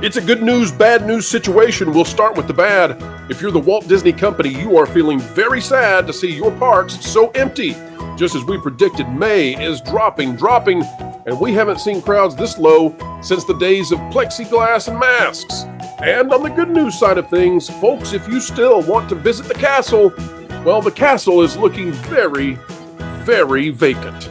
It's a good news, bad news situation. We'll start with the bad. If you're the Walt Disney Company, you are feeling very sad to see your parks so empty. Just as we predicted, May is dropping, and we haven't seen crowds this low since the days of plexiglass and masks. And on the good news side of things, folks, if you still want to visit the castle, well, the castle is looking very, very vacant.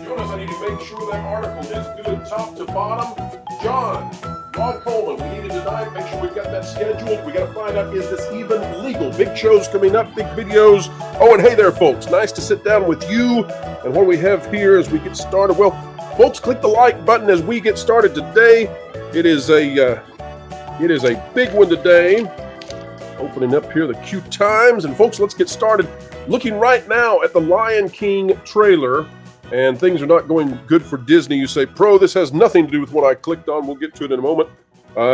Jonas, I need to make sure that article is good top to bottom. John, Ron Coleman, we need it tonight. Make sure we've got that scheduled. We got to find out, is this even legal? Big shows coming up, big videos. Oh, and hey there, folks. Nice to sit down with you. And what we have here as we get started, well, folks, click the like button as we get started today. It is a big one today. Opening up here the cute times. And folks, let's get started. Looking right now at the Lion King trailer. And things are not going good for Disney. You say, Pro, this has nothing to do with what I clicked on. We'll get to it in a moment.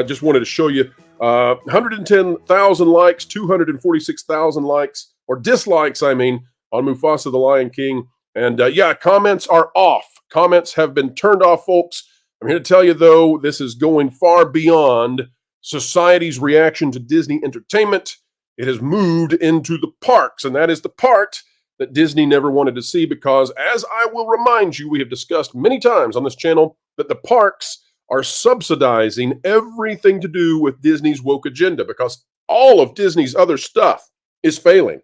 Just wanted to show you 110,000 likes, 246,000 likes, or dislikes, I mean, on Mufasa the Lion King. And yeah, comments are off. Comments have been turned off, folks. I'm here to tell you, though, this is going far beyond society's reaction to Disney entertainment. It has moved into the parks, and that is the part that Disney never wanted to see because, as I will remind you, we have discussed many times on this channel that the parks are subsidizing everything to do with Disney's woke agenda because all of Disney's other stuff is failing.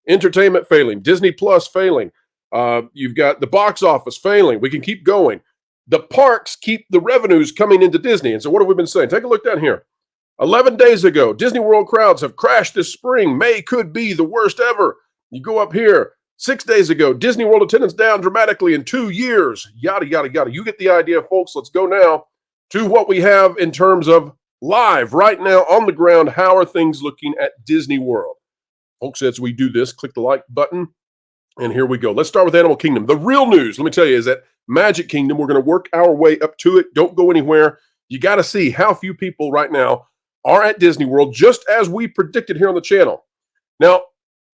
Entertainment failing, Disney Plus failing, you've got the box office failing. We can keep going. The parks keep the revenues coming into Disney. And so what have we been saying? Take a look down here. 11 days ago, Disney World crowds have crashed this spring. May could be the worst ever. You go up here. 6 days ago, Disney World attendance down dramatically in 2 years. Yada, yada, yada. You get the idea, folks. Let's go now to what we have in terms of live right now on the ground. How are things looking at Disney World? Folks, as we do this, click the like button. And here we go. Let's start with Animal Kingdom. The real news, let me tell you, is that Magic Kingdom, we're going to work our way up to it. Don't go anywhere. You got to see how few people right now are at Disney World, just as we predicted here on the channel. Now,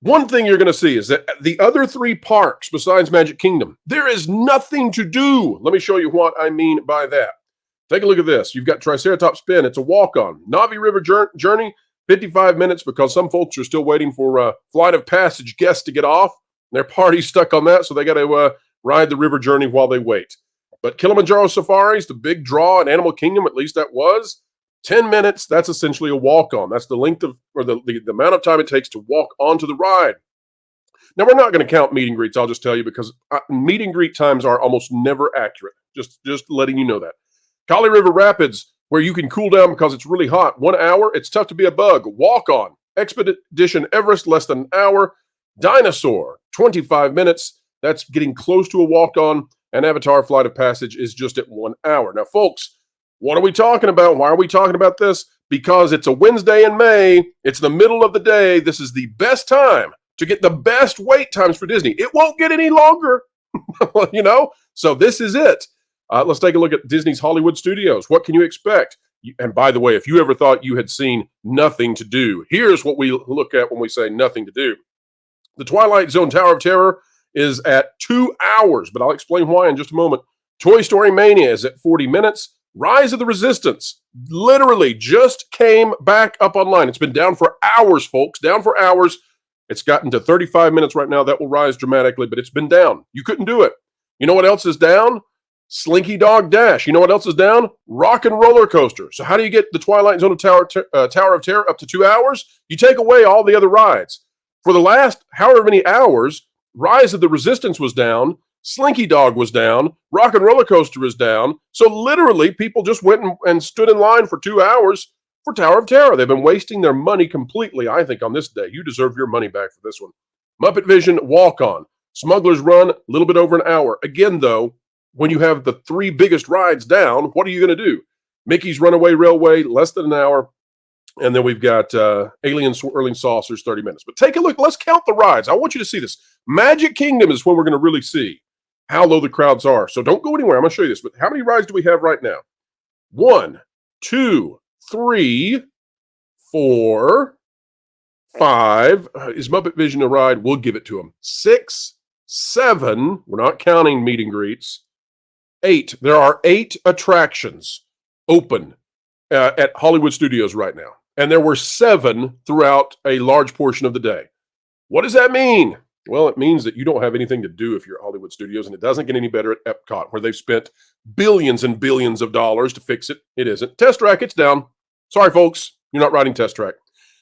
one thing you're going to see is that the other three parks besides Magic Kingdom, there is nothing to do. Let me show you what I mean by that. Take a look at this. You've got Triceratops Spin. It's a walk-on. Navi River Journey, 55 minutes because some folks are still waiting for Flight of Passage guests to get off. Their party's stuck on that, so they got to ride the river journey while they wait. But Kilimanjaro Safaris, the big draw in Animal Kingdom, at least that was, 10 minutes, that's essentially a walk-on. That's the length of, or the amount of time it takes to walk onto the ride. Now, we're not going to count meet and greets, I'll just tell you, because meet and greet times are almost never accurate. Just letting you know that. Kali River Rapids, where you can cool down because it's really hot. 1 hour, it's tough to be a bug. Walk-on. Expedition Everest, less than an hour. Dinosaur, 25 minutes. That's getting close to a walk-on. And Avatar Flight of Passage is just at 1 hour. Now, folks, what are we talking about? Why are we talking about this? Because it's a Wednesday in May. It's the middle of the day. This is the best time to get the best wait times for Disney. It won't get any longer, you know? So this is it. Let's take a look at Disney's Hollywood Studios. What can you expect? And by the way, if you ever thought you had seen nothing to do, here's what we look at when we say nothing to do. The Twilight Zone Tower of Terror is at 2 hours, but I'll explain why in just a moment. Toy Story Mania is at 40 minutes. Rise of the Resistance literally just came back up online. It's been down for hours, folks, down for hours. It's gotten to 35 minutes right now. That will rise dramatically, but it's been down. You couldn't do it. You know what else is down? Slinky Dog Dash. You know what else is down? Rock and Roller Coaster. So how do you get the Twilight Zone Tower of Terror up to 2 hours? You take away all the other rides. For the last however many hours, Rise of the Resistance was down. Slinky Dog was down. Rock and Roller Coaster is down. So literally, people just went and stood in line for 2 hours for Tower of Terror. They've been wasting their money completely, I think, on this day. You deserve your money back for this one. Muppet Vision, Walk-On. Smuggler's Run, a little bit over an hour. Again, though, when you have the three biggest rides down, what are you going to do? Mickey's Runaway Railway, less than an hour. And then we've got Alien Swirling Saucers, 30 minutes. But take a look. Let's count the rides. I want you to see this. Magic Kingdom is when we're going to really see how low the crowds are. So don't go anywhere. I'm going to show you this. But how many rides do we have right now? 1, 2, 3, 4, 5. Is Muppet Vision a ride? We'll give it to them. 6, 7, we're not counting meet and greets, 8. There are 8 attractions open at Hollywood Studios right now. And there were 7 throughout a large portion of the day. What does that mean? Well, it means that you don't have anything to do if you're at Hollywood Studios, and it doesn't get any better at Epcot, where they've spent billions and billions of dollars to fix it. It isn't. Test Track, it's down. Sorry, folks, you're not riding Test Track.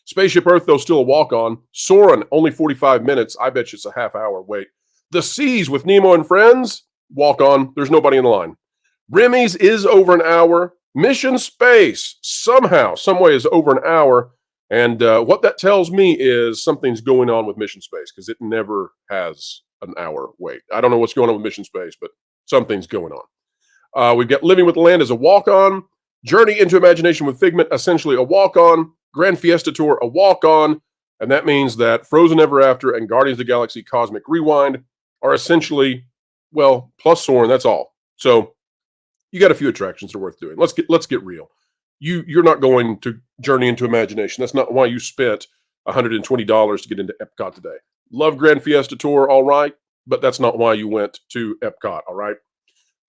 Spaceship Earth, though, still a walk-on. Soarin', only 45 minutes. I bet you it's a half-hour wait. The Seas with Nemo and Friends, walk-on. There's nobody in the line. Remy's is over an hour. Mission Space, somehow, someway, is over an hour. And what that tells me is something's going on with Mission Space, because it never has an hour wait. I don't know what's going on with Mission Space, but something's going on. We've got Living with the Land as a walk-on. Journey into Imagination with Figment, essentially a walk-on. Grand Fiesta Tour, a walk-on. And that means that Frozen Ever After and Guardians of the Galaxy Cosmic Rewind are essentially, well, plus Soarin', that's all. So you got a few attractions that are worth doing. Let's get real. You're not going to Journey into Imagination. That's not why you spent $120 to get into Epcot today. Love Grand Fiesta Tour, all right, but that's not why you went to Epcot, all right?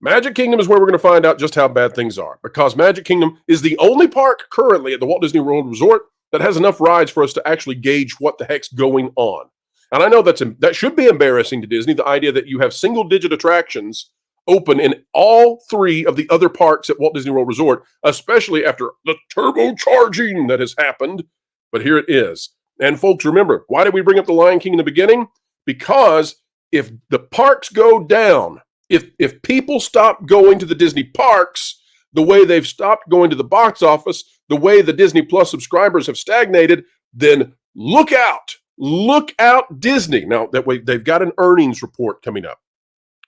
Magic Kingdom is where we're going to find out just how bad things are, because Magic Kingdom is the only park currently at the Walt Disney World Resort that has enough rides for us to actually gauge what the heck's going on. And I know that should be embarrassing to Disney, the idea that you have single-digit attractions open in all 3 of the other parks at Walt Disney World Resort, especially after the turbocharging that has happened. But here it is. And folks, remember, why did we bring up the Lion King in the beginning? Because if the parks go down, if people stop going to the Disney parks the way they've stopped going to the box office, the way the Disney Plus subscribers have stagnated, then look out. Look out, Disney. Now, that way, they've got an earnings report coming up.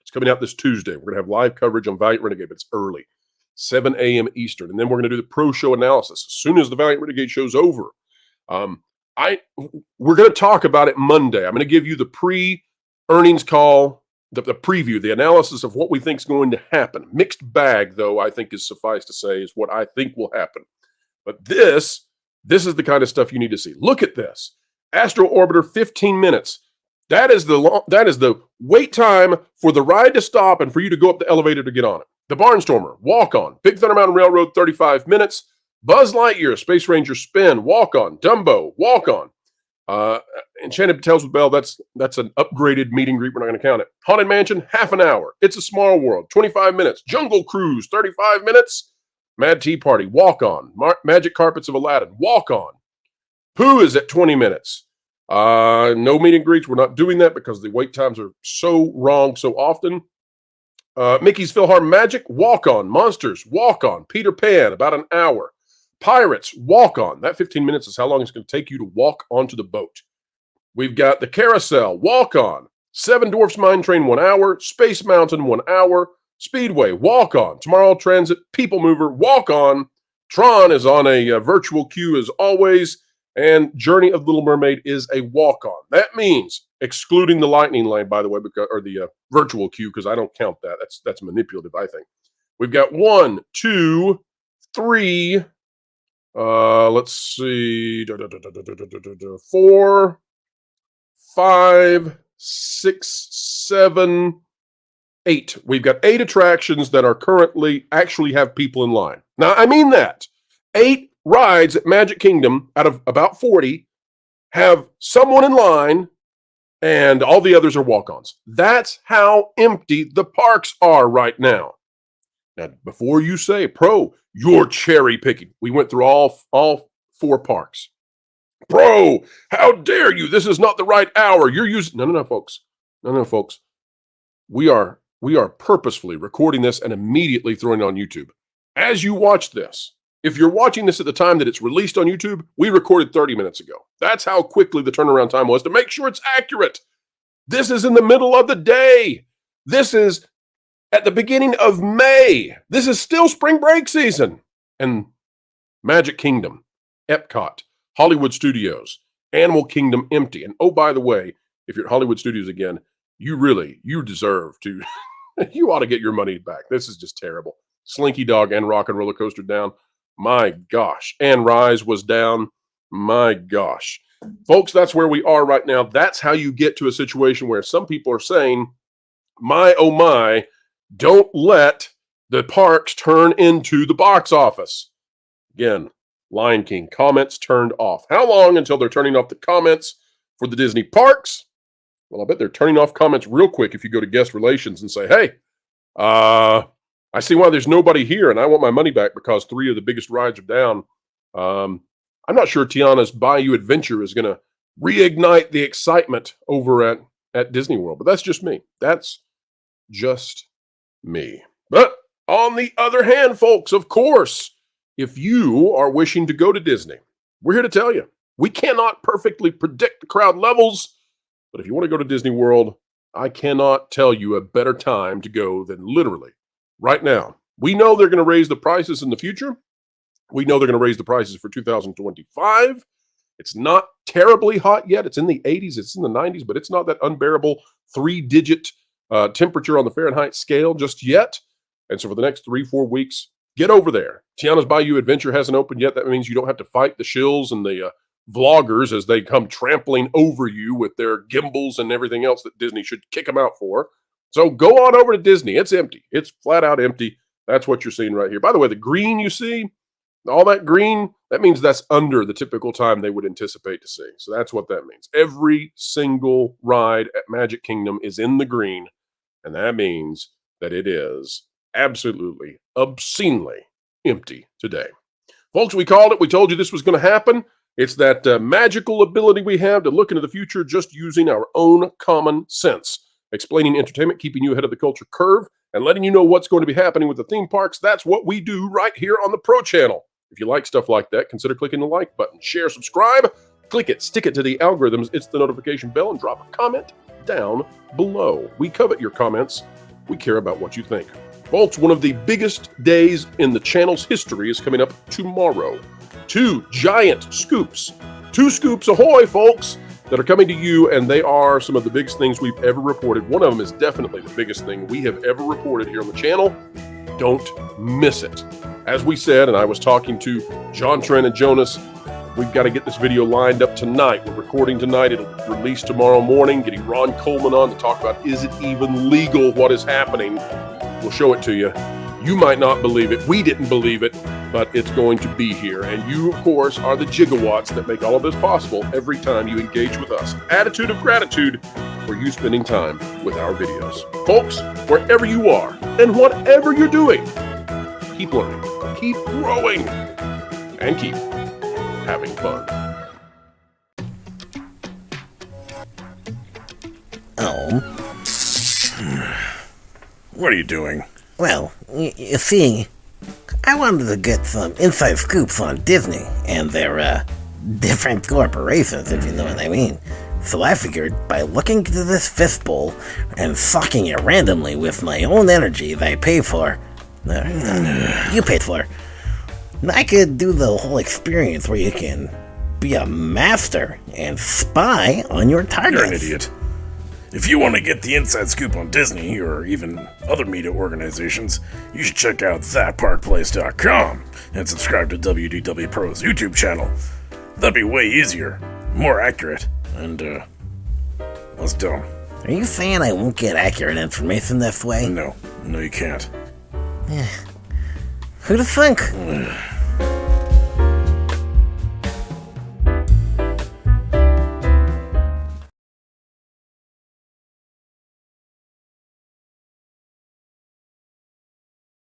It's coming out this Tuesday. We're going to have live coverage on Valiant Renegade, but it's early, 7 a.m. Eastern. And then we're going to do the pro show analysis as soon as the Valiant Renegade show's over. We're going to talk about it Monday. I'm going to give you the pre-earnings call, the preview, the analysis of what we think is going to happen. Mixed bag, though, I think is suffice to say, is what I think will happen. But this is the kind of stuff you need to see. Look at this. Astro Orbiter, 15 minutes. That is the wait time for the ride to stop and for you to go up the elevator to get on it. The Barnstormer, walk on. Big Thunder Mountain Railroad, 35 minutes. Buzz Lightyear, Space Ranger Spin, walk on. Dumbo, walk on. Enchanted Tales with Belle, that's an upgraded meet and greet. We're not going to count it. Haunted Mansion, half an hour. It's a Small World, 25 minutes. Jungle Cruise, 35 minutes. Mad Tea Party, walk on. Magic Carpets of Aladdin, walk on. Pooh is at 20 minutes. No meet and greets. We're not doing that because the wait times are so wrong so often. Mickey's PhilHarmonic Magic, walk on. Monsters, walk on. Peter Pan, about an hour. Pirates, walk on. That 15 minutes is how long it's going to take you to walk onto the boat. We've got the Carousel, walk on. Seven Dwarfs Mine Train, 1 hour. Space Mountain, 1 hour. Speedway, walk on. Tomorrow Transit, People Mover, walk on. Tron is on a virtual queue as always. And Journey of Little Mermaid is a walk-on. That means, excluding the Lightning Lane, by the way, or the virtual queue, because I don't count that. That's manipulative, I think. We've got 1, 2, 3. Let's see. 4, 5, 6, 7, 8. We've got 8 attractions that are currently actually have people in line. Now, I mean that. 8 rides at Magic Kingdom out of about 40 have someone in line, and all the others are walk-ons. That's how empty the parks are right now. Now, before you say, Pro, you're cherry picking. We went through all 4 parks. Pro, how dare you? This is not the right hour. You're using no, folks. No, folks. We are purposefully recording this and immediately throwing it on YouTube. As you watch this, if you're watching this at the time that it's released on YouTube, we recorded 30 minutes ago. That's how quickly the turnaround time was to make sure it's accurate. This is in the middle of the day. This is at the beginning of May. This is still spring break season. And Magic Kingdom, Epcot, Hollywood Studios, Animal Kingdom empty. And oh, by the way, if you're at Hollywood Studios again, you deserve to, you ought to get your money back. This is just terrible. Slinky Dog and Rock and Roller Coaster down. My gosh. And Rise was down. My gosh. Folks, that's where we are right now. That's how you get to a situation where some people are saying, my, oh my, don't let the parks turn into the box office. Again, Lion King, comments turned off. How long until they're turning off the comments for the Disney parks? Well, I bet they're turning off comments real quick if you go to guest relations and say, hey, I see why there's nobody here and I want my money back because 3 of the biggest rides are down. I'm not sure Tiana's Bayou Adventure is going to reignite the excitement over at Disney World, but that's just me. That's just me. But on the other hand, folks, of course, if you are wishing to go to Disney, we're here to tell you, we cannot perfectly predict the crowd levels, but if you want to go to Disney World, I cannot tell you a better time to go than literally right now. We know they're going to raise the prices in the future. We know they're going to raise the prices for 2025. It's not terribly hot yet. It's in the 80s. It's in the 90s, but it's not that unbearable 3-digit temperature on the Fahrenheit scale just yet. And so for the next 3-4 weeks, get over there. Tiana's Bayou Adventure hasn't opened yet. That means you don't have to fight the shills and the vloggers as they come trampling over you with their gimbals and everything else that Disney should kick them out for. So go on over to Disney. It's empty. It's flat out empty. That's what you're seeing right here. By the way, the green you see, all that green, that means that's under the typical time they would anticipate to see. So that's what that means. Every single ride at Magic Kingdom is in the green, and that means that it is absolutely, obscenely empty today. Folks, we called it. We told you this was going to happen. It's that magical ability we have to look into the future just using our own common sense. Explaining entertainment, keeping you ahead of the culture curve, and letting you know what's going to be happening with the theme parks. That's what we do right here on the Pro Channel. If you like stuff like that, consider clicking the like button. Share, subscribe, click it, stick it to the algorithms, it's the notification bell, and drop a comment down below. We covet your comments. We care about what you think. Folks, one of the biggest days in the channel's history is coming up tomorrow. 2 giant scoops. 2 scoops ahoy, folks, that are coming to you, and they are some of the biggest things we've ever reported. One of them is definitely the biggest thing we have ever reported here on the channel. Don't miss it. As we said, and I was talking to John Trent and Jonas, we've got to get this video lined up tonight. We're recording tonight. It'll release tomorrow morning, getting Ron Coleman on to talk about, is it even legal, what is happening? We'll show it to you. You might not believe it. We didn't believe it, but it's going to be here. And you, of course, are the gigawatts that make all of this possible every time you engage with us. Attitude of gratitude for you spending time with our videos. Folks, wherever you are and whatever you're doing, keep learning, keep growing, and keep having fun. Oh. What are you doing? Well, you see, I wanted to get some inside scoops on Disney and their different corporations, if you know what I mean. So I figured by looking into this fistbowl and sucking it randomly with my own energy that I pay for, you paid for, I could do the whole experience where you can be a master and spy on your targets. You're an idiot. If you want to get the inside scoop on Disney, or even other media organizations, you should check out thatparkplace.com and subscribe to WDW Pro's YouTube channel. That'd be way easier, more accurate, and, less dumb. Are you saying I won't get accurate information this way? No, you can't. Who'd have think?